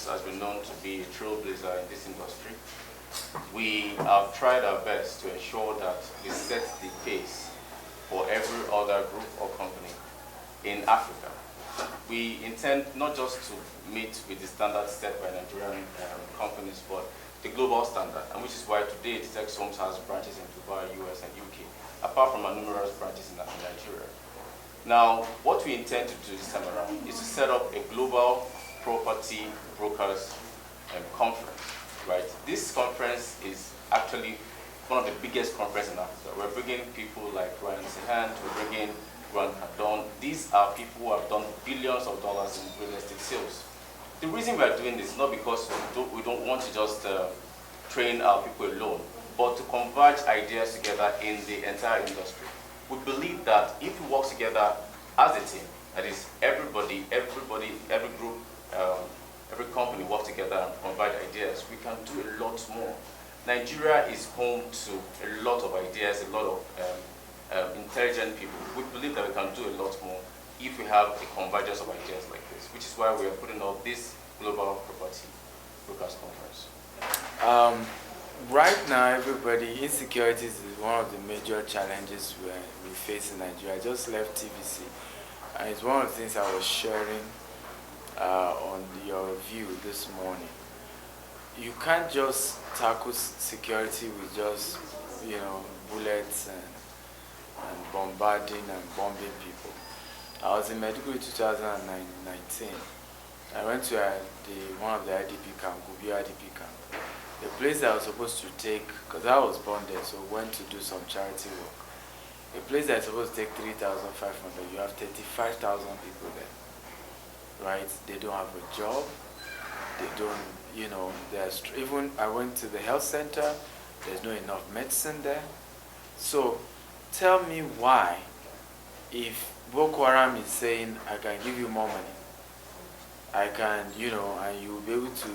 has been known to be a trailblazer in this industry. We have tried our best to ensure that we set the pace for every other group or company in Africa. We intend not just to meet with the standards set by Nigerian companies, but the global standard, and which is why today Titex Homes has branches in Dubai, US, and UK, apart from our numerous branches in Nigeria. Now, what we intend to do this time around is to set up a global property brokers conference, right? This conference is actually one of the biggest conferences in Africa. We're bringing people like Ryan Sehant, we're bringing Grant Cardone. These are people who have done billions of dollars in real estate sales. The reason we are doing this is not because we don't want to just train our people alone, but to converge ideas together in the entire industry. We believe that if we work together as a team, that is everybody, every group, every company work together and provide ideas, we can do a lot more. Nigeria is home to a lot of ideas, a lot of intelligent people. We believe that we can do a lot more if we have a convergence of ideas like this, which is why we are putting up this Global Property Brokers Conference. Right now, everybody, insecurity is one of the major challenges we face in Nigeria. I just left TVC, and it's one of the things I was sharing on your view this morning. You can't just tackle security with just, bullets and bombarding and bombing people. I was in Medical in 2019. I went to one of the IDP camp, Gubi IDP camp. The place that I was supposed to take, because I was born there, so went to do some charity work. The place that I was supposed to take 3,500, you have 35,000 people there, right? They don't have a job. They don't, even I went to the health center, there's not enough medicine there. So tell me why, if Boko Haram is saying, I can give you more money, I can, and you'll be able to,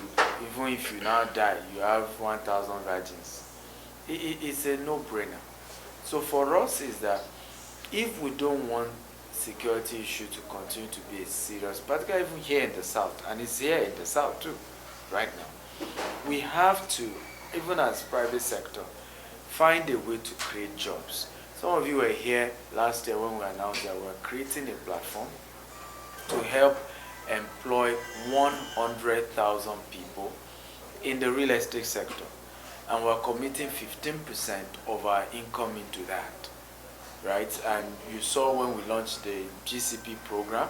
even if you now die, you have 1,000 virgins. It's a no-brainer. So for us is that if we don't want security issue to continue to be a serious, particularly even here in the South, and it's here in the South too, right now, we have to, even as private sector, find a way to create jobs. Some of you were here last year when we announced that we're creating a platform to help employ 100,000 people in the real estate sector, and we're committing 15% of our income into that, right? And you saw when we launched the GCP program,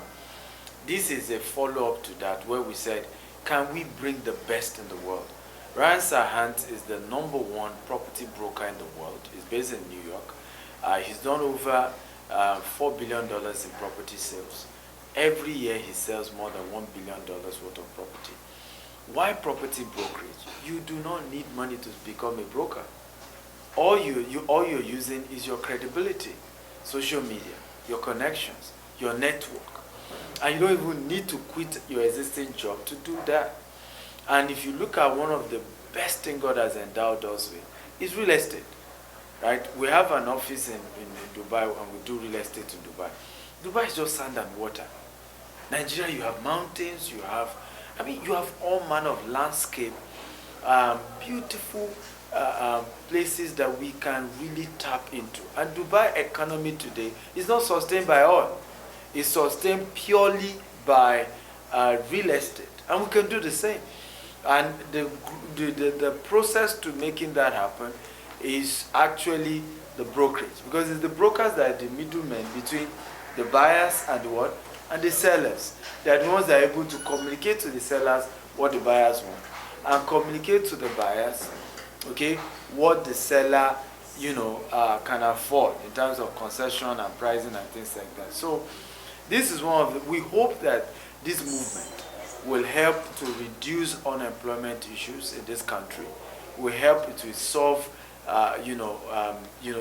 this is a follow-up to that, where we said, can we bring the best in the world? Ryan Sahant is the #1 property broker in the world. He's based in New York. He's done over $4 billion in property sales. Every year he sells more than $1 billion worth of property. Why property brokerage? You do not need money to become a broker. All you're using is your credibility, social media, your connections, your network. And you don't even need to quit your existing job to do that. And if you look at one of the best things God has endowed us with, is real estate. Right? We have an office in Dubai, and we do real estate in Dubai. Dubai is just sand and water. Nigeria, you have mountains, you have all manner of landscape, beautiful places that we can really tap into. And Dubai economy today is not sustained by oil. It's sustained purely by real estate. And we can do the same. And the process to making that happen is actually the brokerage. Because it's the brokers that are the middlemen between the buyers and the what? And the sellers. They are the ones that are able to communicate to the sellers what the buyers want, and communicate to the buyers, okay, what the seller, can afford in terms of concession and pricing and things like that. So this is one of we hope that this movement will help to reduce unemployment issues in this country, will help to solve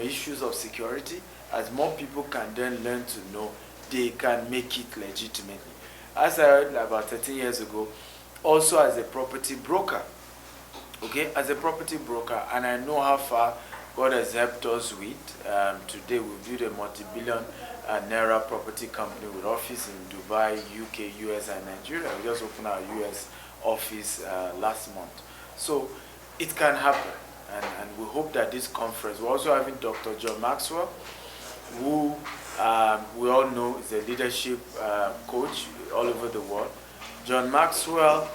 issues of security, as more people can then learn to know they can make it legitimately. As I heard about 13 years ago, also as a property broker, okay, as a property broker, and I know how far God has helped us with. Today we built a multi-billion naira property company with office in Dubai, UK, US, and Nigeria. We just opened our US office last month. So it can happen, and we hope that this conference, we're also having Dr. John Maxwell, who we all know is a leadership coach all over the world. John Maxwell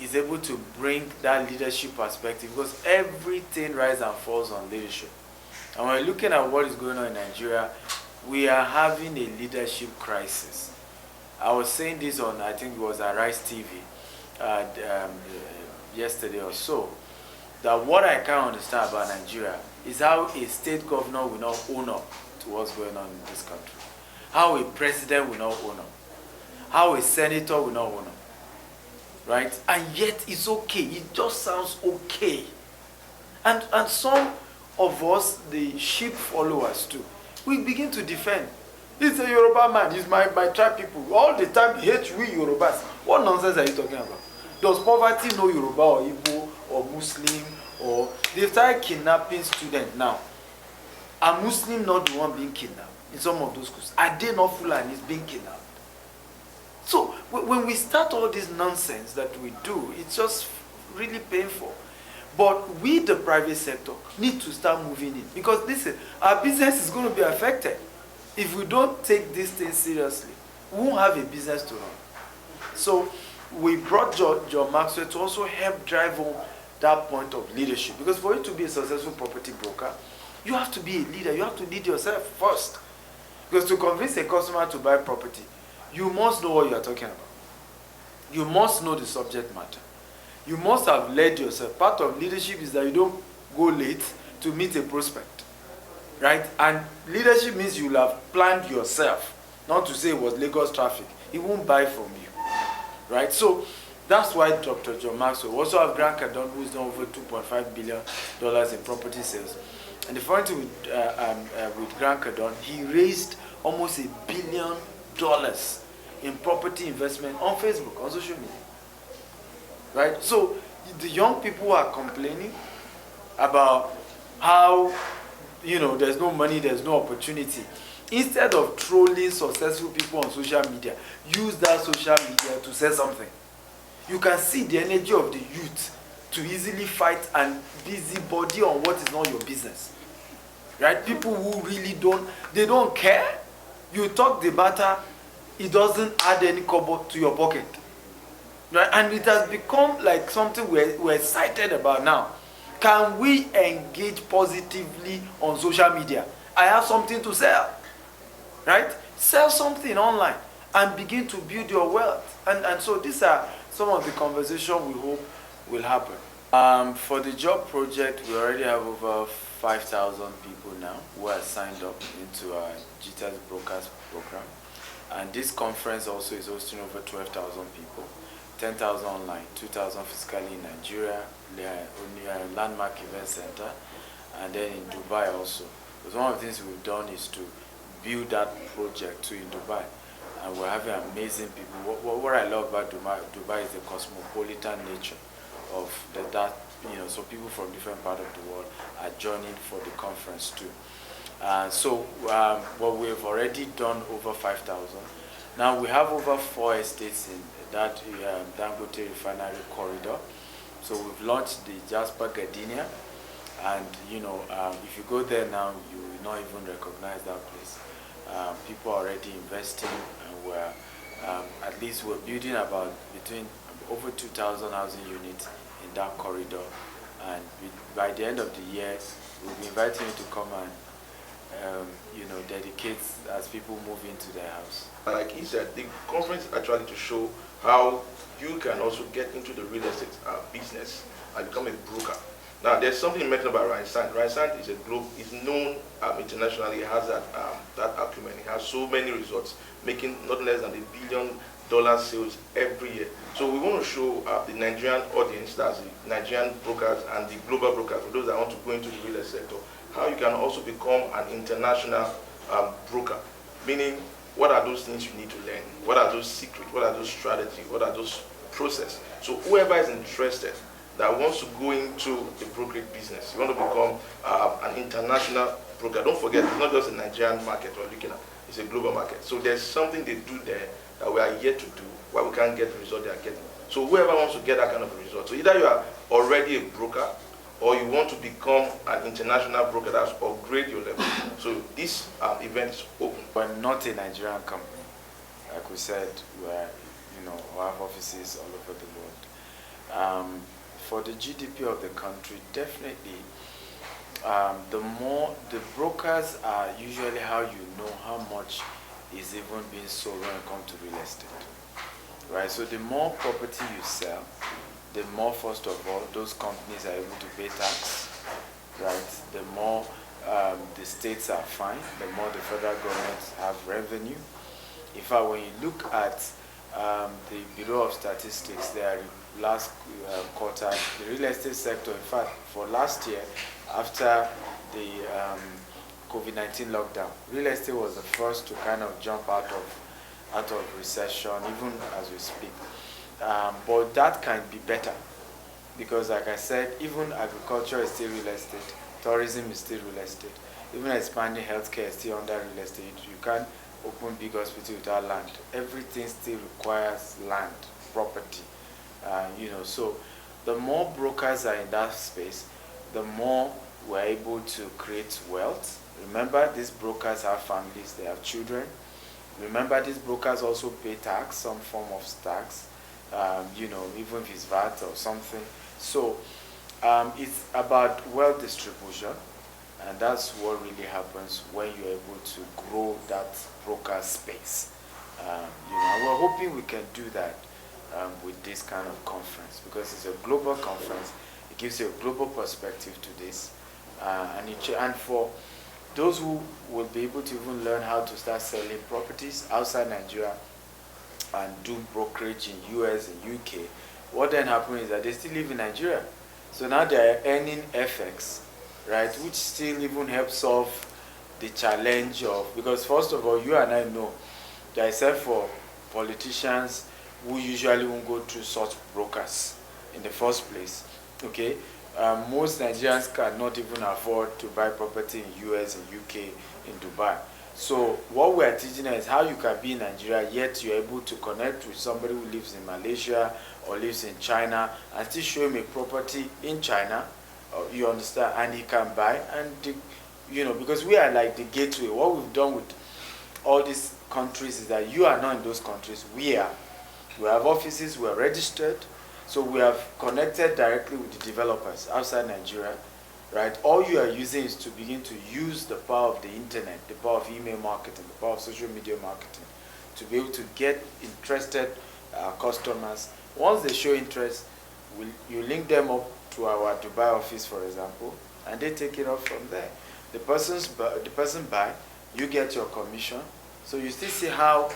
is able to bring that leadership perspective, because everything rises and falls on leadership. And when we're looking at what is going on in Nigeria, we are having a leadership crisis. I was saying this on, I think it was Arise TV yesterday or so, that what I can't understand about Nigeria is how a state governor will not own up to what's going on in this country, how a president will not own up, how a senator will not own up, right? And yet it's okay. It just sounds okay. And some of us, the sheep followers too, we begin to defend. He's a Yoruba man, he's my tribe people. All the time he hates we Yorubas. What nonsense are you talking about? Does poverty know Yoruba or Igbo or Muslim? Or they started kidnapping students now. Are Muslim not the one being kidnapped in some of those schools? Are they not Fulanis being kidnapped? So when we start all this nonsense that we do, it's just really painful. But we, the private sector, need to start moving in. Because listen, our business is going to be affected. If we don't take this thing seriously, we won't have a business to run. So we brought John Maxwell to also help drive home that point of leadership. Because for you to be a successful property broker, you have to be a leader. You have to lead yourself first. Because to convince a customer to buy property, you must know what you are talking about. You must know the subject matter. You must have led yourself. Part of leadership is that you don't go late to meet a prospect, right? And leadership means you will have planned yourself, not to say it was Lagos traffic. He won't buy from you, right? So that's why Dr. John Maxwell. We also have Grant Cardone, who's done over $2.5 billion in property sales. And the funny thing with Grant Cardone, he raised almost $1 billion in property investment on Facebook, on social media. Right? So the young people are complaining about how, there's no money, there's no opportunity. Instead of trolling successful people on social media, use that social media to say something. You can see the energy of the youth to easily fight and busybody on what is not your business. Right? People who really don't care. You talk the matter, it doesn't add any kobo to your pocket. Right? And it has become like something we're excited about now. Can we engage positively on social media? I have something to sell. Right? Sell something online and begin to build your wealth. And so these are some of the conversations we hope will happen. For the job project, we already have over 5,000 people now who are signed up into our GTAS Brokers program. And this conference also is hosting over 12,000 people. 10,000 online, 2,000 physically in Nigeria, Landmark Event Center, and then in Dubai also. Because one of the things we've done is to build that project too in Dubai. And we're having amazing people. What I love about Dubai is the cosmopolitan nature of that. So people from different parts of the world are joining for the conference too. What we've already done over 5,000. Now we have over 4 estates in that Dangote refinery corridor. So we've launched the Jasper Gardenia, and if you go there now, you will not even recognize that place. People are already investing, and we're building about between over 2,000 housing units in that corridor. And by the end of the year, we'll be inviting you to come and dedicate as people move into their house. Like he said, the conference actually to show how you can also get into the real estate business and become a broker. Now, there's something mentioned about Ryan Sant. Ryan Sant is known internationally. He has that acumen. He has so many resorts, making not less than $1 billion sales every year. So we want to show the Nigerian audience, that's the Nigerian brokers and the global brokers, for those that want to go into the real estate sector, how you can also become an international broker. Meaning, what are those things you need to learn? What are those secrets? What are those strategies? What are those processes? So whoever is interested that wants to go into the brokerage business, you want to become an international broker. Don't forget, it's not just a Nigerian market we're looking at, it's a global market. So there's something they do there that we are yet to do, why we can't get the result they are getting. So whoever wants to get that kind of a result, so either you are already a broker or you want to become an international broker, that's upgrade your level. So this event is open. But not a Nigerian company. Like we said, where we have offices all over the world. For the GDP of the country, definitely, the brokers are usually how you know how much is even being sold when it comes to real estate, right? So the more property you sell, the more, first of all, those companies are able to pay tax, right? The more the states are fine, the more the federal government have revenue. In fact, when you look at the Bureau of Statistics, their last quarter, the real estate sector, in fact, for last year, after the COVID-19 lockdown, real estate was the first to kind of jump out of recession, even as we speak. But that can be better, because like I said, even agriculture is still real estate, tourism is still real estate, even expanding healthcare is still under real estate. You can't open big hospital without land. Everything still requires land, property. So the more brokers are in that space, the more we're able to create wealth. Remember, these brokers have families, they have children. Remember, these brokers also pay tax, some form of tax, even if it's VAT or something. So it's about wealth distribution, and that's what really happens when you're able to grow that broker space. We're hoping we can do that with this kind of conference, because it's a global conference. It gives you a global perspective to this, and for those who will be able to even learn how to start selling properties outside Nigeria and do brokerage in US and UK, what then happens is that they still live in Nigeria. So now they are earning FX, right, which still even helps solve the challenge of, because first of all, you and I know that except for politicians who usually won't go through such brokers in the first place, okay? Most Nigerians cannot even afford to buy property in US and UK, in Dubai. So what we are teaching is how you can be in Nigeria, yet you're able to connect with somebody who lives in Malaysia or lives in China, and still show him a property in China, you understand, and he can buy. And because we are like the gateway. What we've done with all these countries is that you are not in those countries, we are. We have offices, we are registered, so we have connected directly with the developers outside Nigeria, right? All you are using is to begin to use the power of the internet, the power of email marketing, the power of social media marketing, to be able to get interested customers. Once they show interest, you link them up to our Dubai office, for example, and they take it off from there. The person buy, you get your commission. So you still see how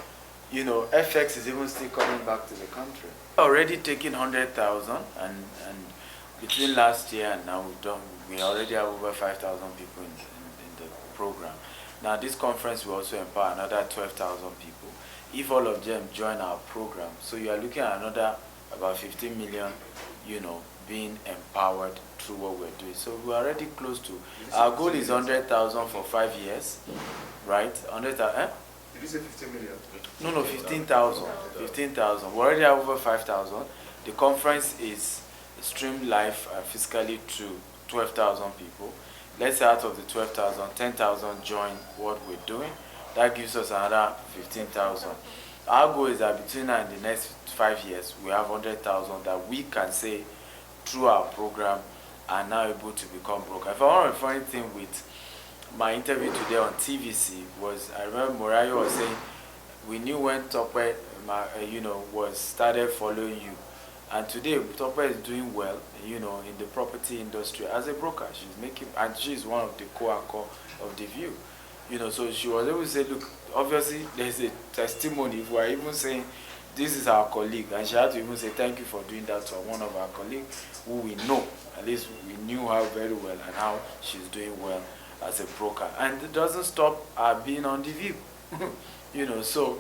FX is even still coming back to the country. Already taking 100,000, and between last year and now we already have over 5,000 people in the program. Now this conference will also empower another 12,000 people if all of them join our program. So you are looking at another about 15 million, being empowered through what we're doing. So we're already close to, our goal is 100,000 for 5 years, right? 100,000, Did you say 15 million? No, 15,000. 15,000. We already have over 5,000. The conference is streamed live physically to 12,000 people. Let's say out of the 12,000, 10,000 join what we're doing. That gives us another 15,000. Our goal is that between now and the next 5 years, we have 100,000 that we can say through our program are now able to become broker. If I want to funny thing with my interview today on TVC was, I remember Morayo was saying, we knew when Tope, was started following you, and today Tope is doing well, in the property industry as a broker. She's making, and she's one of the co-anchor of the View, so she was able to say, look, obviously there's a testimony. If we're even saying this is our colleague, and she had to even say thank you for doing that to one of our colleagues who we know, at least we knew her very well, and how she's doing well as a broker. And it doesn't stop her being on the View. So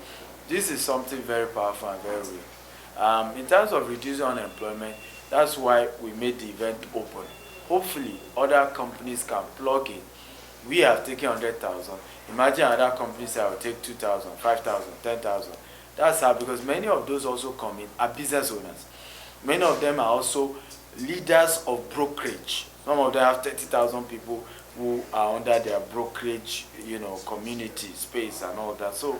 this is something very powerful and very real. In terms of reducing unemployment, that's why we made the event open. Hopefully other companies can plug in. We have taken 100,000. Imagine other companies that will take 2,000, 5,000, 10,000. That's how, because many of those also come in are business owners. Many of them are also leaders of brokerage. Some of them have 30,000 people who are under their brokerage, community space and all that. So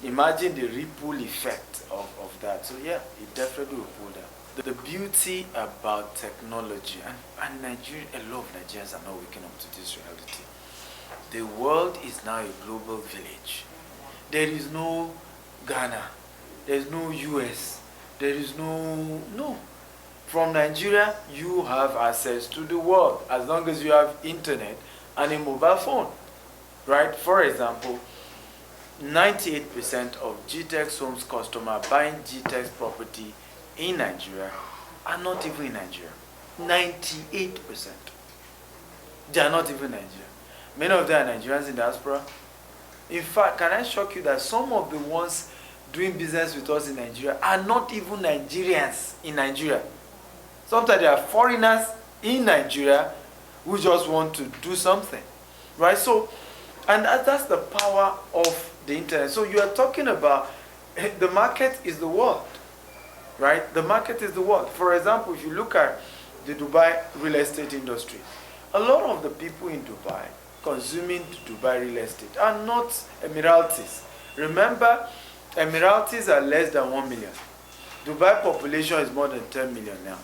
imagine the ripple effect of that. So yeah, it definitely will pull down. The beauty about technology, and Nigeria, a lot of Nigerians are not waking up to this reality. The world is now a global village. There is no Ghana, there is no US, there is no. From Nigeria, you have access to the world as long as you have internet and a mobile phone, right? For example, 98% of GTEx Homes customers buying GTEx property in Nigeria are not even in Nigeria. 98%. They are not even Nigeria. Many of them are Nigerians in diaspora. In fact, can I shock you that some of the ones doing business with us in Nigeria are not even Nigerians in Nigeria. Sometimes they are foreigners in Nigeria who just want to do something, right? So, and that's the power of the internet. So you are talking about the market is the world, right? The market is the world. For example, if you look at the Dubai real estate industry, a lot of the people in Dubai consuming Dubai real estate are not Emiratis. Remember, Emiratis are less than 1 million. Dubai population is more than 10 million now,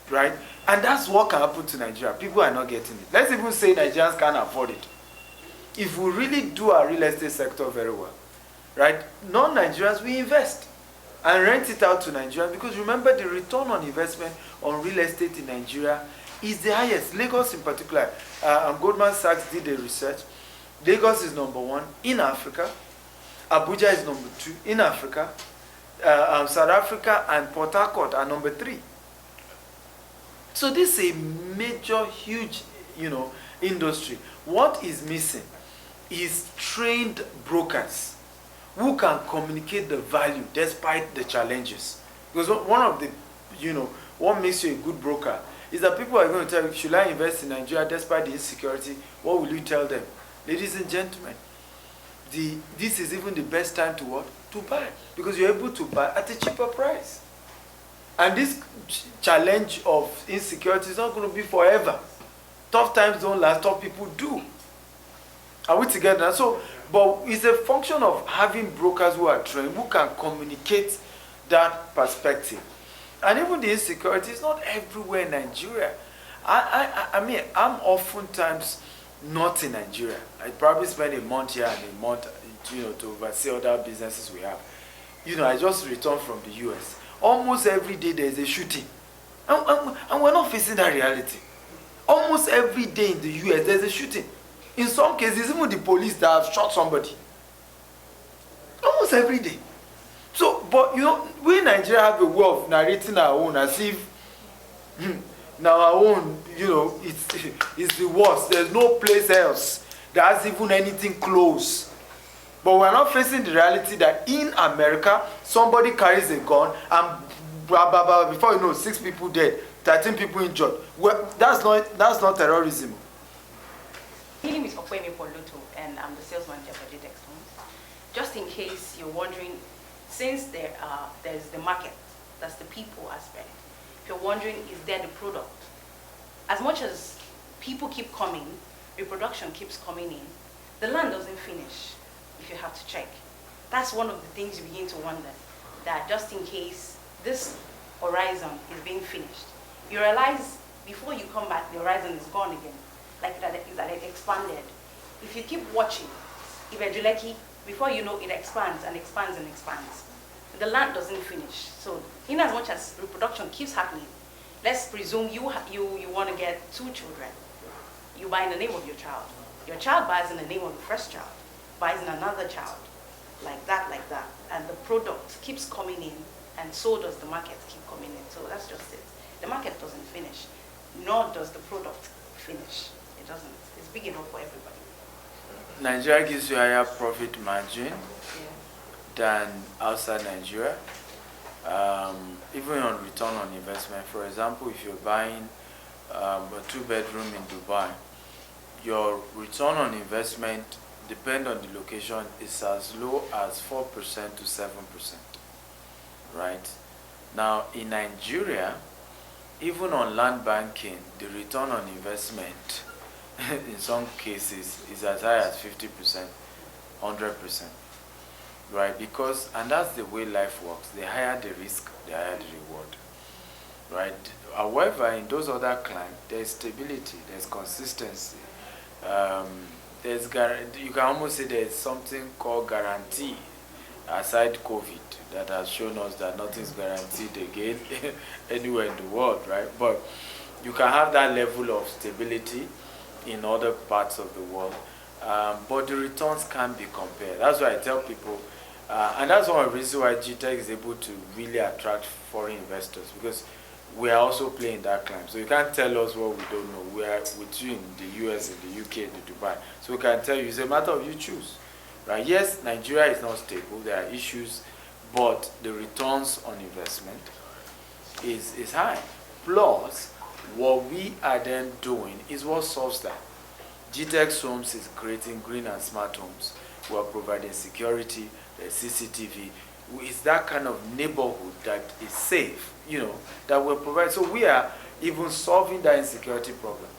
right? And that's what can happen to Nigeria. People are not getting it. Let's even say Nigerians can't afford it. If we really do our real estate sector very well, right? Non-Nigerians, we invest and rent it out to Nigerians, because remember, the return on investment on real estate in Nigeria is the highest. Lagos in particular, Goldman Sachs did a research. Lagos is number 1 in Africa. Abuja is number 2 in Africa. South Africa and Port Harcourt are number 3. So this is a major, huge, industry. What is missing is trained brokers who can communicate the value despite the challenges. Because one of the, what makes you a good broker is that people are going to tell you, should I invest in Nigeria despite the insecurity? What will you tell them? Ladies and gentlemen, this is even the best time to what? To buy. Because you're able to buy at a cheaper price. And this challenge of insecurity is not going to be forever. Tough times don't last, tough people do. Are we together? So, but it's a function of having brokers who are trained, who can communicate that perspective. And even the insecurity is not everywhere in Nigeria. I mean, I'm oftentimes not in Nigeria. I probably spend a month here and a month, to oversee other businesses we have. I just returned from the US. Almost every day there's a shooting. And we're not facing that reality. Almost every day in the US there's a shooting. In some cases, even the police that have shot somebody. Almost every day. So, but we in Nigeria have a way of narrating our own as if now our own, it's the worst. There's no place else that has even anything close. But we're not facing the reality that in America, somebody carries a gun and blah, blah, blah, before 6 people dead, 13 people injured. Well, that's not terrorism. My name is Okwemi Poluto, and I'm the sales manager for GTEx Homes. Just in case you're wondering, since there's the market, that's the people aspect. If you're wondering, is there the product? As much as people keep coming, reproduction keeps coming in, the land doesn't finish, if you have to check. That's one of the things you begin to wonder, that just in case this horizon is being finished, you realize before you come back, the horizon is gone again. Like that it expanded. If you keep watching, eventually, before you know, it expands and expands and expands. The land doesn't finish. So, in as much as reproduction keeps happening, let's presume you want to get 2 children. You buy in the name of your child. Your child buys in the name of the first child, buys in another child, like that, and the product keeps coming in, and so does the market keep coming in. So that's just it. The market doesn't finish, nor does the product finish. It doesn't. It's big enough for everybody. Nigeria gives you higher profit margin than outside Nigeria. Even on return on investment. For example, if you're buying a 2-bedroom in Dubai, your return on investment, depend on the location, is as low as 4% to 7%, right? Now, in Nigeria, even on land banking, the return on investment in some cases is as high as 50%, 100%, right? Because, and that's the way life works. The higher the risk, the higher the reward, right? However, in those other climes, there's stability, there's consistency. You can almost say there's something called guarantee aside COVID that has shown us that nothing's guaranteed again anywhere in the world, right? But you can have that level of stability in other parts of the world, but the returns can be compared. That's why I tell people, and that's one of the reasons why GTech is able to really attract foreign investors, because we are also playing that climb. So you can't tell us what we don't know. We are with you in the US, in the UK, in the Dubai. So we can tell you, it's a matter of you choose. Right? Yes, Nigeria is not stable. There are issues, but the returns on investment is high. Plus, what we are then doing is what solves that. GTEx Homes is creating green and smart homes. We are providing security, CCTV. It's that kind of neighborhood that is safe, that will provide. So we are even solving that insecurity problem.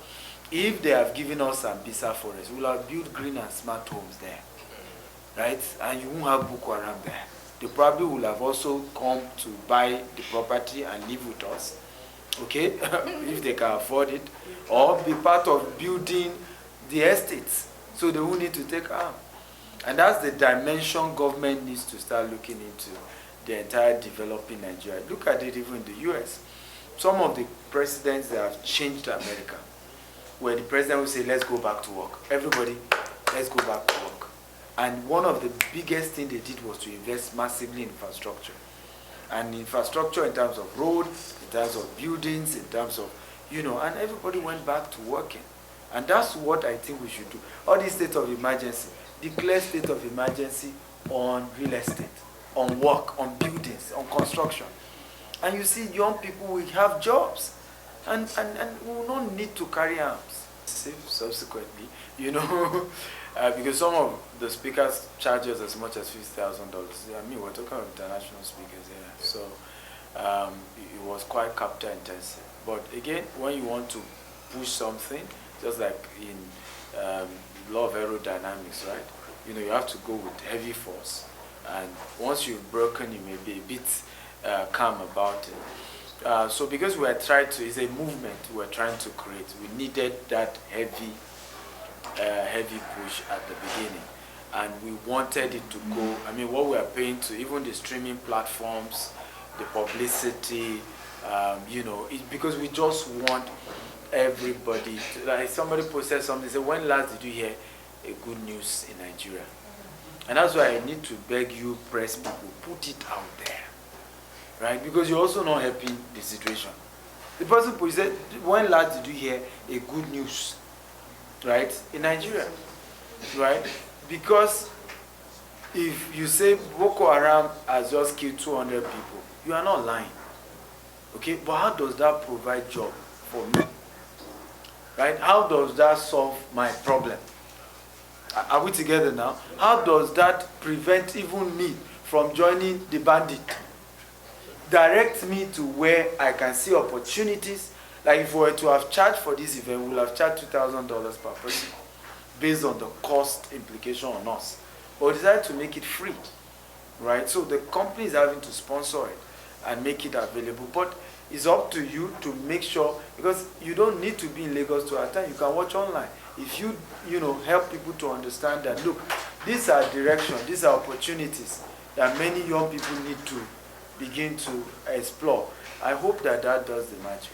If they have given us Sambisa Forest, we'll have built green and smart homes there. Right? And you won't have Boko Haram there. They probably will have also come to buy the property and live with us, okay, if they can afford it, or be part of building the estates, so they won't need to take arm. And that's the dimension government needs to start looking into the entire developing Nigeria. Look at it even in the US. Some of the presidents that have changed America, where the president will say, let's go back to work. Everybody, let's go back to work. And one of the biggest things they did was to invest massively in infrastructure. And infrastructure in terms of roads, in terms of buildings, in terms of, and everybody went back to working. And that's what I think we should do. All these state of emergency, declare state of emergency on real estate, on work, on buildings, on construction. And you see young people will have jobs. And we will not need to carry arms. Subsequently, because some of the speakers charge us as much as $50,000. I mean, we're talking about international speakers here. So it was quite capital intensive. But again, when you want to push something, just like in law of aerodynamics, right? You have to go with heavy force. And once you've broken, you may be a bit calm about it. So because we are trying to, it's a movement we're trying to create. We needed that heavy push at the beginning, and we wanted it to go. I mean, what we are paying to even the streaming platforms, the publicity, it's because we just want everybody to, like somebody posted something, say, when last did you hear a good news in Nigeria? And that's why I need to beg you, press people, put it out there, right? Because you're also not helping the situation. The person who said, when last did you hear a good news, right, in Nigeria, right? Because if you say Boko Haram has just killed 200 people, you are not lying, okay? But how does that provide job for me, right? How does that solve my problem? Are we together now? How does that prevent even me from joining the bandit? Direct me to where I can see opportunities. Like if we were to have charged for this event, we would have charged $2,000 per person based on the cost implication on us. But we decided to make it free, right? So the company is having to sponsor it and make it available. But it's up to you to make sure, because you don't need to be in Lagos to attend. You can watch online. If you help people to understand that, look, these are directions, these are opportunities that many young people need to begin to explore. I hope that does the magic.